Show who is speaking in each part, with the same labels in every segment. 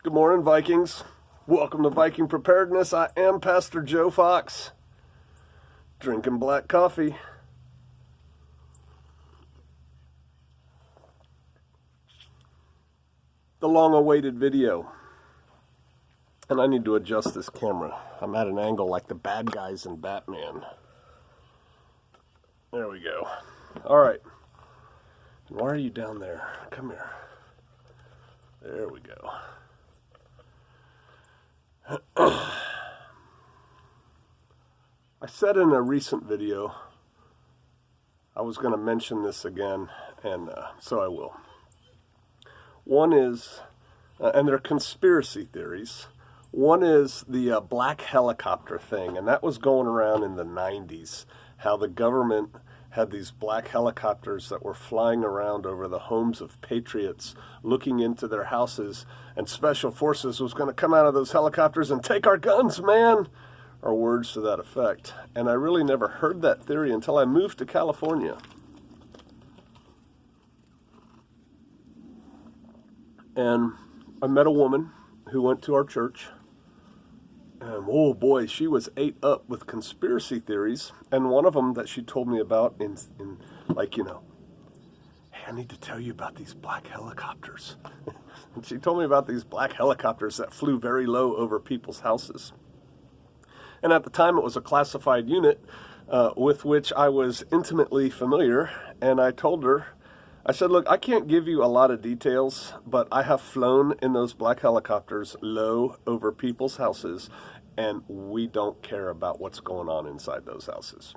Speaker 1: Good morning, Vikings. Welcome to Viking Preparedness. I am Pastor Joe Fox, drinking black coffee. The long-awaited video. And I need to adjust this camera. I'm at an angle like the bad guys in Batman. There we go. All right. Why are you down there? Come here. There we go. I said in a recent video I was going to mention this again, and so I will. One is, and they're conspiracy theories. One is the black helicopter thing, and that was going around in the 90s, how the government had these black helicopters that were flying around over the homes of patriots, looking into their houses, and special forces was going to come out of those helicopters and take our guns, man, or words to that effect. And I really never heard that theory until I moved to California. And I met a woman who went to our church. And oh boy, she was ate up with conspiracy theories. And one of them that she told me about in like, hey, I need to tell you about these black helicopters. And she told me about these black helicopters that flew very low over people's houses. And at the time, it was a classified unit with which I was intimately familiar. And I told her, I said, look, I can't give you a lot of details, but I have flown in those black helicopters low over people's houses, and we don't care about what's going on inside those houses.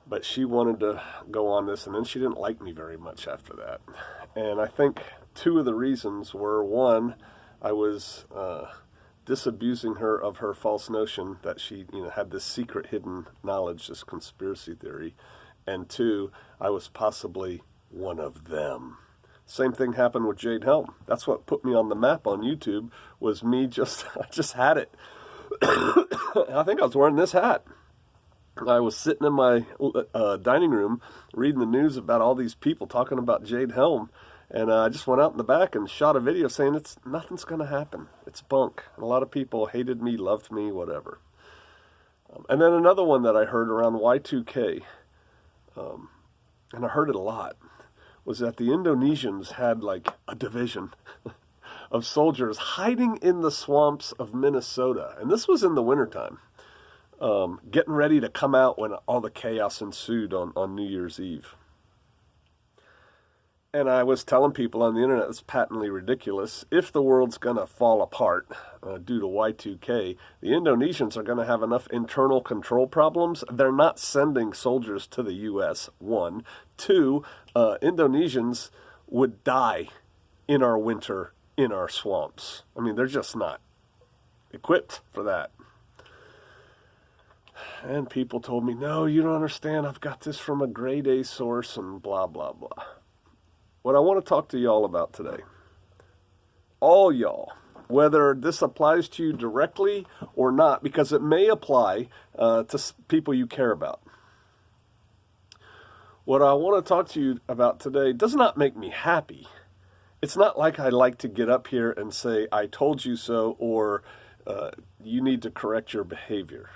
Speaker 1: But she wanted to go on this, and then she didn't like me very much after that. And I think two of the reasons were, one, I was disabusing her of her false notion that she had this secret hidden knowledge, this conspiracy theory. And two, I was possibly one of them. Same thing happened with Jade Helm. That's what put me on the map on YouTube, was me I just had it. I think I was wearing this hat. I was sitting in my dining room reading the news about all these people talking about Jade Helm. And I just went out in the back and shot a video saying nothing's going to happen. It's bunk. And a lot of people hated me, loved me, whatever. And then another one that I heard around Y2K, and I heard it a lot, was that the Indonesians had like a division of soldiers hiding in the swamps of Minnesota. And this was in the wintertime, getting ready to come out when all the chaos ensued on New Year's Eve. And I was telling people on the internet, it's patently ridiculous. If the world's going to fall apart due to Y2K, the Indonesians are going to have enough internal control problems. They're not sending soldiers to the U.S., one. Two, Indonesians would die in our winter in our swamps. I mean, they're just not equipped for that. And people told me, no, you don't understand. I've got this from a grade A source and blah, blah, blah. What I want to talk to y'all about today, all y'all, whether this applies to you directly or not, because it may apply to people you care about. What I want to talk to you about today does not make me happy. It's not like I like to get up here and say, I told you so, or you need to correct your behavior.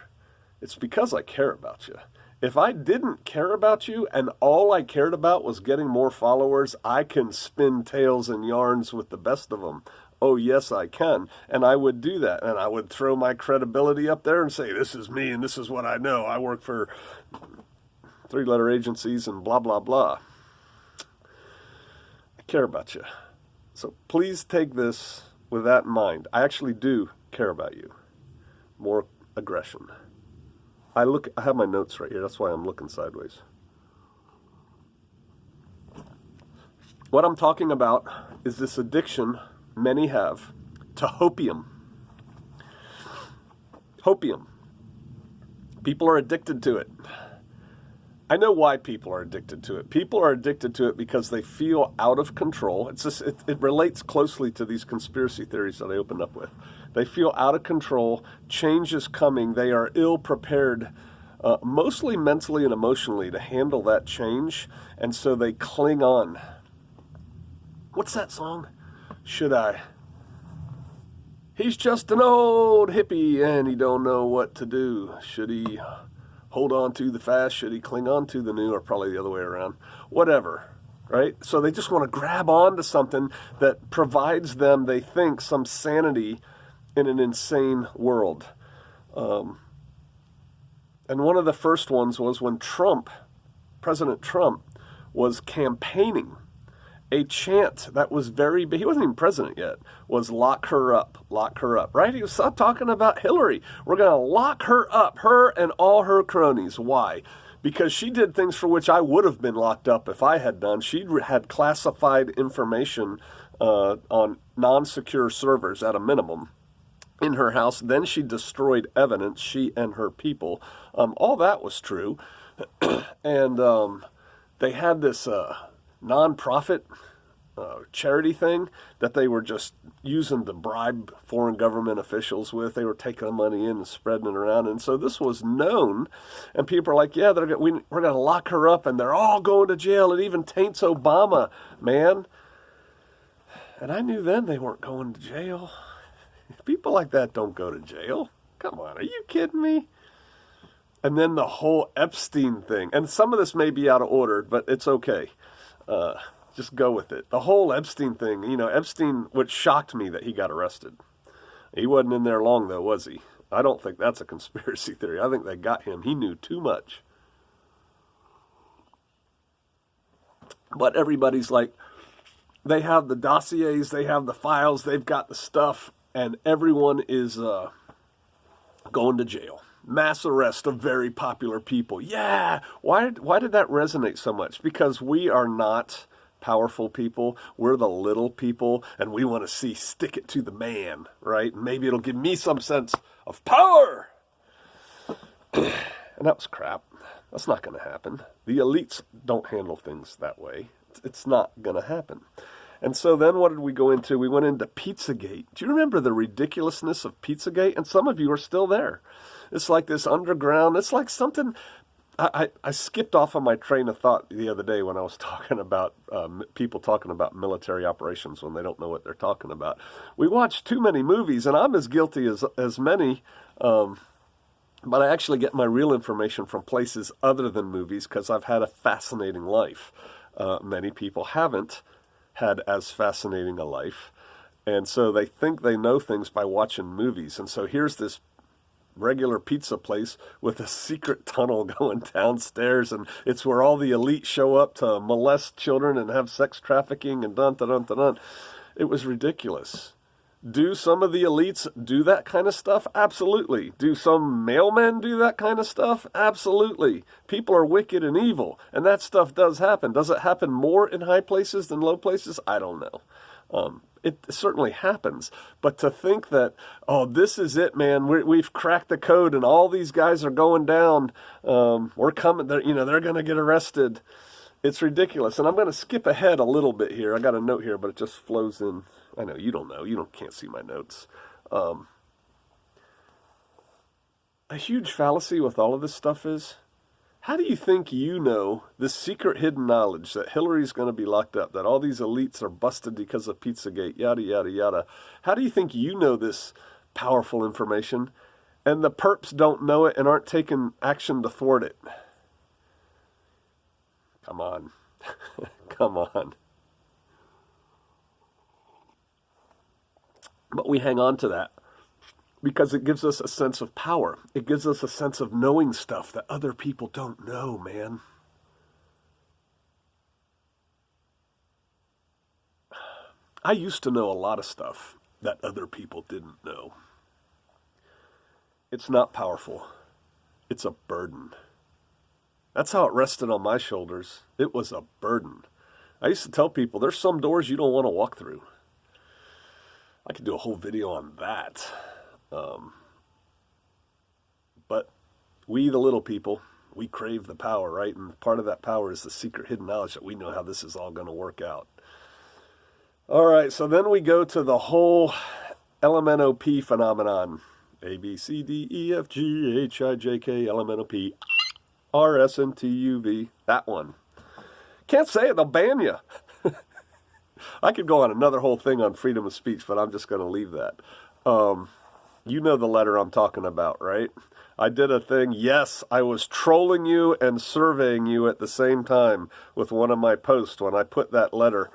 Speaker 1: It's because I care about you. If I didn't care about you and all I cared about was getting more followers, I can spin tales and yarns with the best of them. Oh, yes, I can. And I would do that. And I would throw my credibility up there and say, this is me and this is what I know. I work for 3-letter agencies and blah, blah, blah. I care about you. So please take this with that in mind. I actually do care about you. More aggression. I have my notes right here. That's why I'm looking sideways. What I'm talking about is this addiction many have to hopium. Hopium. People are addicted to it. I know why people are addicted to it. People are addicted to it because they feel out of control. It relates closely to these conspiracy theories that I opened up with. They feel out of control. Change is coming. They are ill prepared, mostly mentally and emotionally, to handle that change. And so they cling on. What's that song? Should I? He's just an old hippie and he don't know what to do. Should he hold on to the fast? Should he cling on to the new? Or probably the other way around. Whatever, right? So they just want to grab on to something that provides them, they think, some sanity in an insane world. And one of the first ones was when President Trump, was campaigning. A chant that was very big, he wasn't even president yet, was lock her up, right? He was talking about Hillary. We're going to lock her up, her and all her cronies. Why? Because she did things for which I would have been locked up if I had done. She had classified information on non-secure servers at a minimum in her house. Then she destroyed evidence, she and her people. All that was true. And they had this nonprofit charity thing that they were just using to bribe foreign government officials with. They were taking the money in and spreading it around. And so this was known. And people are like, yeah, we're going to lock her up and they're all going to jail. It even taints Obama, man. And I knew then they weren't going to jail. People like that don't go to jail. Come on, are you kidding me? And then the whole Epstein thing. And some of this may be out of order, but it's okay. Just go with it. The whole Epstein thing, Epstein, which shocked me that he got arrested. He wasn't in there long, though, was he? I don't think that's a conspiracy theory. I think they got him. He knew too much. But everybody's like, they have the dossiers, they have the files, they've got the stuff, and everyone is going to jail. Mass arrest of very popular people. Yeah. Why did that resonate so much? Because we are not powerful people. We're the little people, and we want to stick it to the man, right? Maybe it'll give me some sense of power. And that was crap. That's not going to happen. The elites don't handle things that way. It's not going to happen. And so then what did we go into? We went into Pizzagate. Do you remember the ridiculousness of Pizzagate? And some of you are still there. It's like this underground, it's like something, I skipped off on my train of thought the other day when I was talking about people talking about military operations when they don't know what they're talking about. We watch too many movies, and I'm as guilty as many, but I actually get my real information from places other than movies because I've had a fascinating life. Many people haven't had as fascinating a life, and so they think they know things by watching movies. And so here's this regular pizza place with a secret tunnel going downstairs, and it's where all the elite show up to molest children and have sex trafficking and dun-dun-dun-dun-dun. It was ridiculous. Do some of the elites do that kind of stuff? Absolutely. Do some mailmen do that kind of stuff? Absolutely. People are wicked and evil, and that stuff does happen. Does it happen more in high places than low places? I don't know. It certainly happens. But to think that, oh, this is it, man, we've cracked the code and all these guys are going down, we're coming, they're going to get arrested. It's ridiculous. And I'm going to skip ahead a little bit here. I got a note here, but it just flows in. I know, you don't know. Can't see my notes. A huge fallacy with all of this stuff is, how do you think this secret hidden knowledge that Hillary's going to be locked up, that all these elites are busted because of Pizzagate, yada, yada, yada. How do you think you know this powerful information and the perps don't know it and aren't taking action to thwart it? Come on. Come on. But we hang on to that because it gives us a sense of power. It gives us a sense of knowing stuff that other people don't know, man. I used to know a lot of stuff that other people didn't know. It's not powerful. It's a burden. That's how it rested on my shoulders. It was a burden. I used to tell people, there's some doors you don't want to walk through. I could do a whole video on that. But we, the little people, we crave the power, right? And part of that power is the secret hidden knowledge that we know how this is all going to work out. All right, so then we go to the whole LMNOP phenomenon. A, B, C, D, E, F, G, H, I, J, K, LMNOP, R, S, N, T, U, V. That one. Can't say it, they'll ban you. I could go on another whole thing on freedom of speech, but I'm just going to leave that. You know the letter I'm talking about, right? I did a thing. Yes, I was trolling you and surveying you at the same time with one of my posts when I put that letter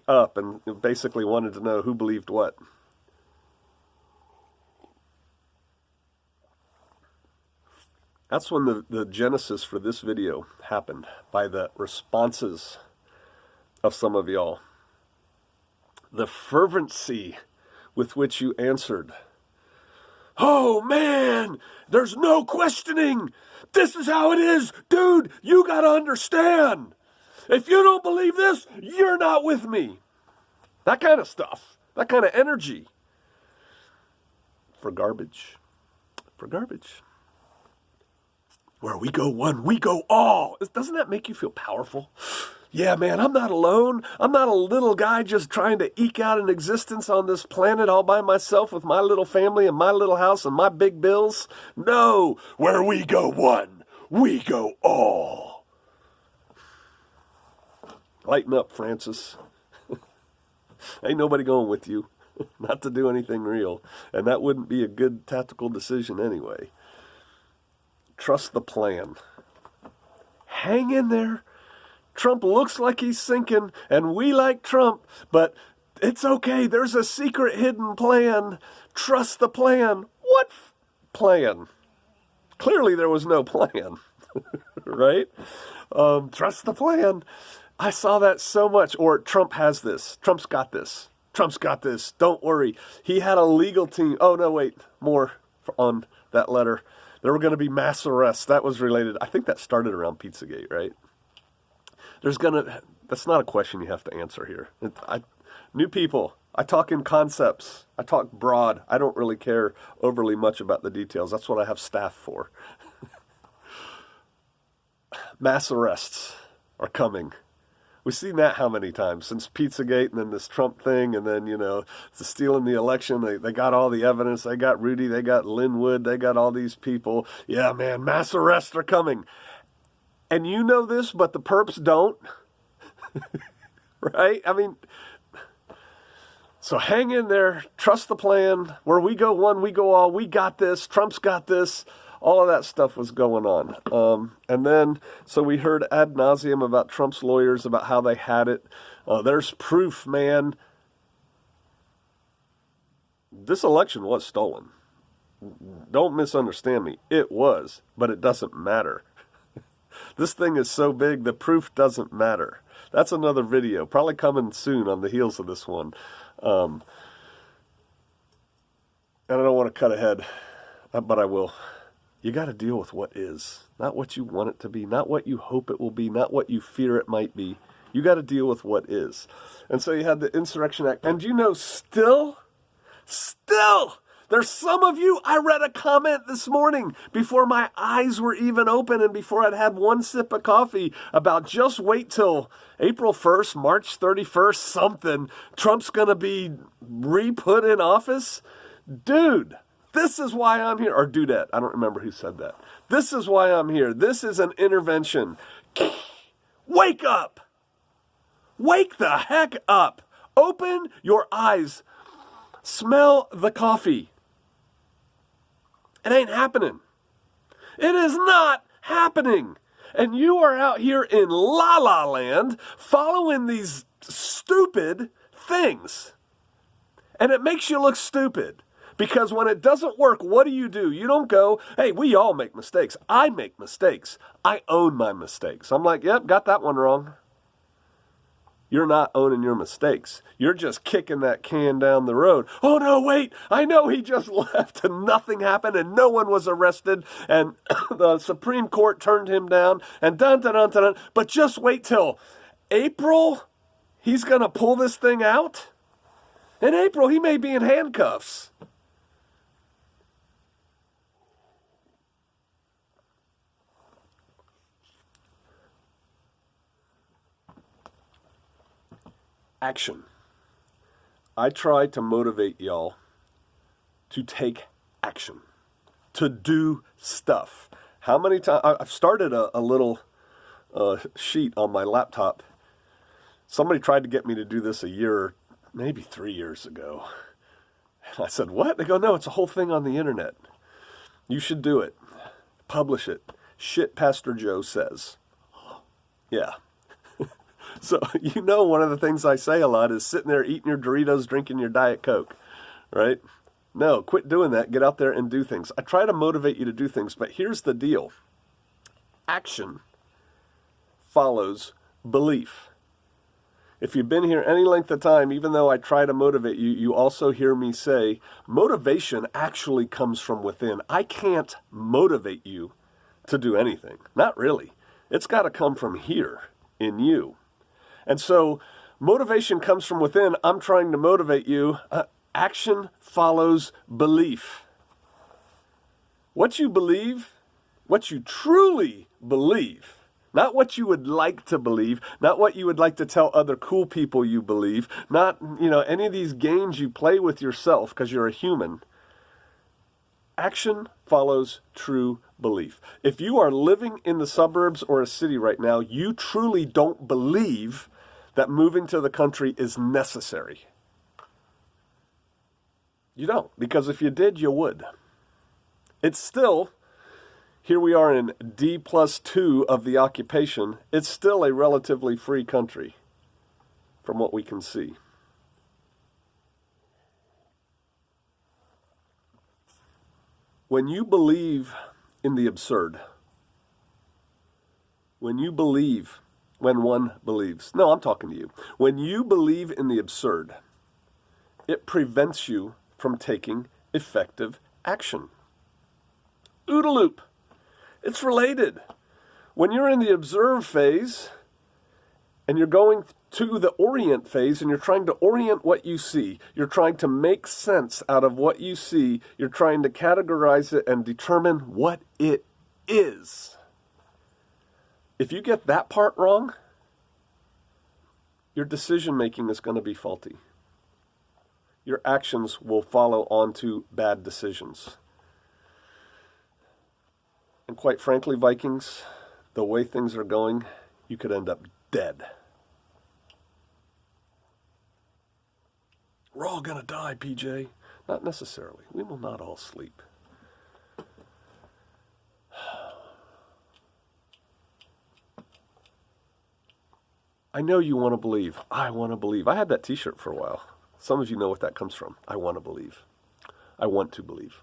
Speaker 1: up and basically wanted to know who believed what. That's when the genesis for this video happened, by the responses of some of y'all. The fervency with which you answered. Oh man, there's no questioning. This is how it is. Dude, you gotta understand. If you don't believe this, you're not with me. That kind of stuff. That kind of energy. For garbage. For garbage. Where we go one, we go all. Doesn't that make you feel powerful? Yeah, man, I'm not alone. I'm not a little guy just trying to eke out an existence on this planet all by myself with my little family and my little house and my big bills. No, where we go one, we go all. Lighten up, Francis. Ain't nobody going with you. Not to do anything real. And that wouldn't be a good tactical decision anyway. Trust the plan. Hang in there. Trump looks like he's sinking, and we like Trump, but it's okay. There's a secret hidden plan. Trust the plan. What plan? Clearly there was no plan, right? Trust the plan. I saw that so much. Or Trump has this. Trump's got this. Trump's got this. Don't worry. He had a legal team. Oh, no, wait. More on that letter. There were going to be mass arrests. That was related. I think that started around Pizzagate, right? That's not a question you have to answer here. New people, I talk in concepts. I talk broad. I don't really care overly much about the details. That's what I have staff for. Mass arrests are coming. We've seen that how many times since Pizzagate and then this Trump thing and then, the stealing the election. They got all the evidence. They got Rudy. They got Linwood. They got all these people. Yeah, man, mass arrests are coming. And you know this, but the perps don't. Right? I mean, so hang in there. Trust the plan. Where we go one, we go all. We got this. Trump's got this. All of that stuff was going on. And then, so we heard ad nauseum about Trump's lawyers, about how they had it. There's proof, man. This election was stolen. Don't misunderstand me. It was, but it doesn't matter. This thing is so big, the proof doesn't matter. That's another video, probably coming soon on the heels of this one. And I don't want to cut ahead, but I will. You got to deal with what is, not what you want it to be, not what you hope it will be, not what you fear it might be. You got to deal with what is. And so you had the Insurrection Act. And still, there's some of you, I read a comment this morning before my eyes were even open and before I'd had one sip of coffee about just wait till April 1st, March 31st, something. Trump's going to be re-put in office. Dude, this is why I'm here. Or Dudette, I don't remember who said that. This is why I'm here. This is an intervention. Wake up. Wake the heck up. Open your eyes. Smell the coffee. It ain't happening. It is not happening. And you are out here in La La Land following these stupid things. And it makes you look stupid. Because when it doesn't work, what do? You don't go, hey, we all make mistakes. I make mistakes. I own my mistakes. I'm like, yep, got that one wrong. You're not owning your mistakes. You're just kicking that can down the road. Oh, no, wait. I know he just left and nothing happened and no one was arrested and the Supreme Court turned him down and dun-dun-dun-dun. But just wait till April. He's going to pull this thing out. In April, he may be in handcuffs. Action. I try to motivate y'all to take action, to do stuff. How many times? I've started a little sheet on my laptop Somebody tried to get me to do this a year, maybe 3 years ago. And I said, what? They go, no, it's a whole thing on the internet. You should do it. Publish it. Shit Pastor Joe says. Yeah. So, one of the things I say a lot is sitting there eating your Doritos, drinking your Diet Coke, right? No, quit doing that. Get out there and do things. I try to motivate you to do things, but here's the deal. Action follows belief. If you've been here any length of time, even though I try to motivate you, you also hear me say, motivation actually comes from within. I can't motivate you to do anything. Not really. It's got to come from here in you. And so motivation comes from within. I'm trying to motivate you. Action follows belief. What you believe, what you truly believe, not what you would like to believe, not what you would like to tell other cool people you believe, not, any of these games you play with yourself because you're a human. Action follows true belief. If you are living in the suburbs or a city right now, you truly don't believe that moving to the country is necessary. You don't, because if you did, you would. It's still, here we are in D+2 of the occupation, it's still a relatively free country from what we can see. When you believe in the absurd, when one believes, no, I'm talking to you. When you believe in the absurd, it prevents you from taking effective action. OODA loop. It's related. When you're in the observe phase and you're going to the orient phase and you're trying to orient what you see, you're trying to make sense out of what you see, you're trying to categorize it and determine what it is. If you get that part wrong, your decision making is going to be faulty. Your actions will follow on to bad decisions. And quite frankly, Vikings, the way things are going, you could end up dead. We're all going to die, PJ. Not necessarily. We will not all sleep. I know you want to believe. I want to believe. I had that t-shirt for a while. Some of you know what that comes from. I want to believe. I want to believe.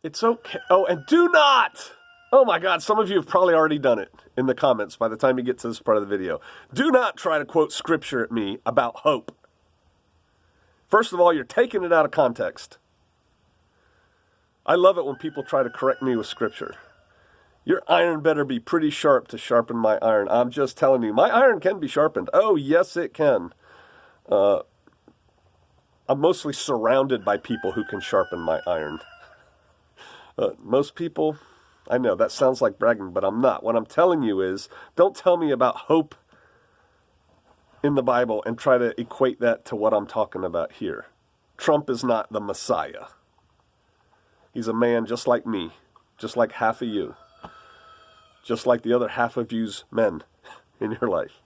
Speaker 1: It's okay. Oh, and do not! Oh my God, some of you have probably already done it in the comments by the time you get to this part of the video. Do not try to quote scripture at me about hope. First of all, you're taking it out of context. I love it when people try to correct me with scripture. Your iron better be pretty sharp to sharpen my iron. I'm just telling you, my iron can be sharpened. Oh, yes, it can. I'm mostly surrounded by people who can sharpen my iron. Most people, I know that sounds like bragging, but I'm not. What I'm telling you is, don't tell me about hope in the Bible and try to equate that to what I'm talking about here. Trump is not the Messiah. He's a man just like me, just like half of you, just like the other half of you's men in your life,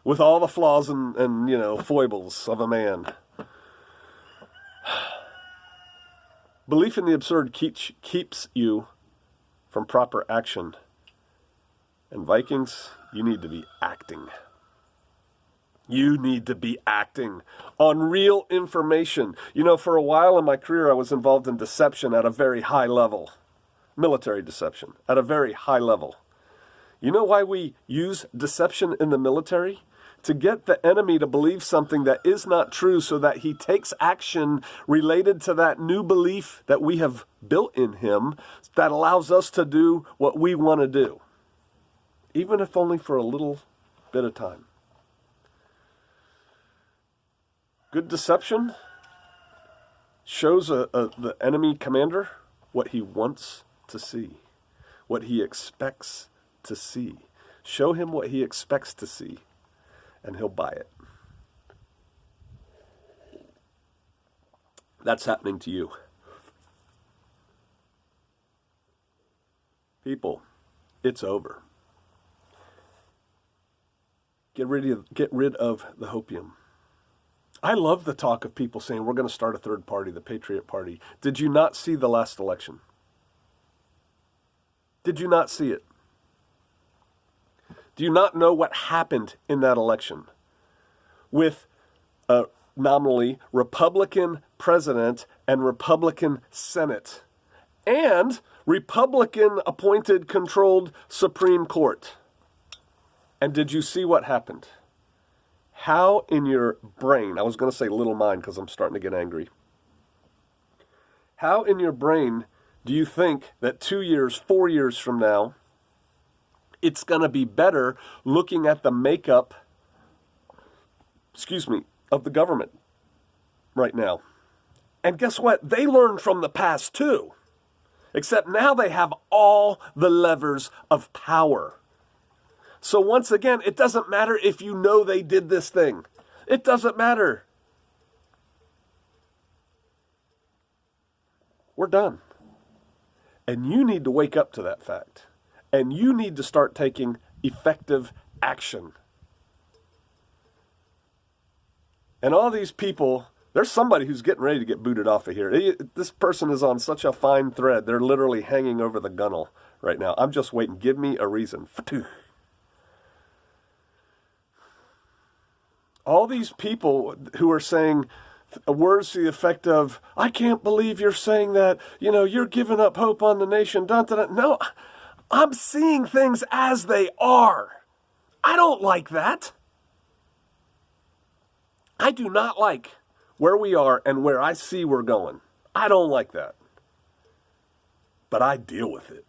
Speaker 1: with all the flaws and foibles of a man. Belief in the absurd keeps you from proper action. And Vikings, you need to be acting. You need to be acting on real information. For a while in my career, I was involved in deception at a very high level. Military deception at a very high level. You know why we use deception in the military? To get the enemy to believe something that is not true so that he takes action related to that new belief that we have built in him that allows us to do what we want to do, even if only for a little bit of time. Good deception shows the enemy commander what he wants to see, what he expects to see. Show him what he expects to see, and he'll buy it. That's happening to you. People, it's over. Get rid of the hopium. I love the talk of people saying we're going to start a third party, the Patriot Party. Did you not see the last election? Did you not see it? Do you not know what happened in that election? With a nominally Republican president and Republican Senate and Republican appointed controlled Supreme Court. And did you see what happened? How in your brain, I was going to say little mind because I'm starting to get angry. How in your brain do you think that 2 years, 4 years from now, it's going to be better looking at the makeup, of the government right now? And guess what? They learned from the past too. Except now they have all the levers of power. So once again, it doesn't matter if you know they did this thing. It doesn't matter. We're done. And you need to wake up to that fact. And you need to start taking effective action. And all these people, there's somebody who's getting ready to get booted off of here. This person is on such a fine thread. They're literally hanging over the gunnel right now. I'm just waiting. Give me a reason. All these people who are saying words to the effect of, I can't believe you're saying that, you're giving up hope on the nation. Dun, dun, dun. No, I'm seeing things as they are. I don't like that. I do not like where we are and where I see we're going. I don't like that. But I deal with it.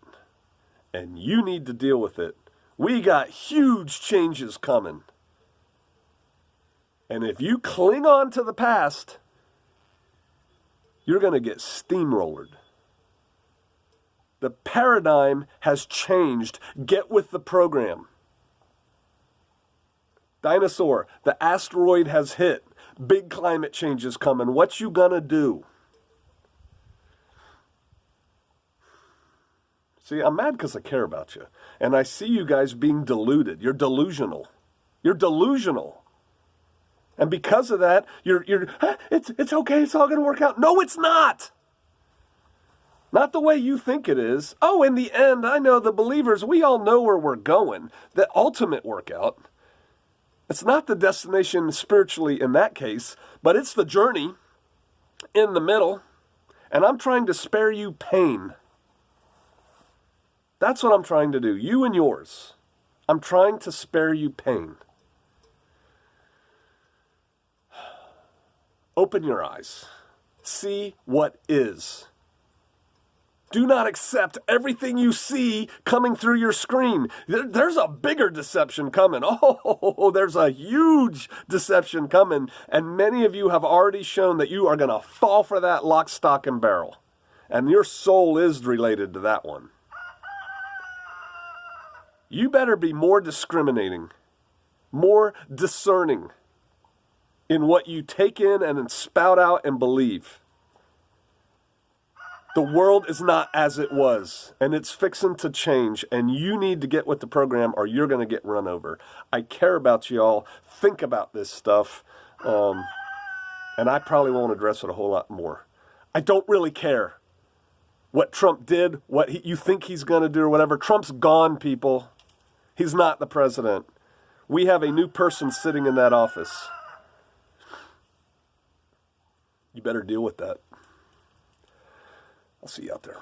Speaker 1: And you need to deal with it. We got huge changes coming. And if you cling on to the past, you're going to get steamrollered. The paradigm has changed. Get with the program. Dinosaur, the asteroid has hit. Big climate change is coming. What you gonna do? See, I'm mad because I care about you. And I see you guys being deluded. You're delusional. You're delusional. And because of that, it's okay, it's all going to work out. No, it's not. Not the way you think it is. Oh, in the end, I know the believers, we all know where we're going. The ultimate workout. It's not the destination spiritually in that case, but it's the journey in the middle. And I'm trying to spare you pain. That's what I'm trying to do. You and yours. I'm trying to spare you pain. Open your eyes. See what is. Do not accept everything you see coming through your screen. There's a bigger deception coming. Oh, there's a huge deception coming. And many of you have already shown that you are going to fall for that lock, stock, and barrel. And your soul is related to that one. You better be more discriminating, more discerning in what you take in and then spout out and believe. The world is not as it was, and it's fixing to change, and you need to get with the program or you're going to get run over. I care about you all. Think about this stuff, and I probably won't address it a whole lot more. I don't really care what Trump did, what you think he's going to do or whatever. Trump's gone, people. He's not the president. We have a new person sitting in that office. You better deal with that. I'll see you out there.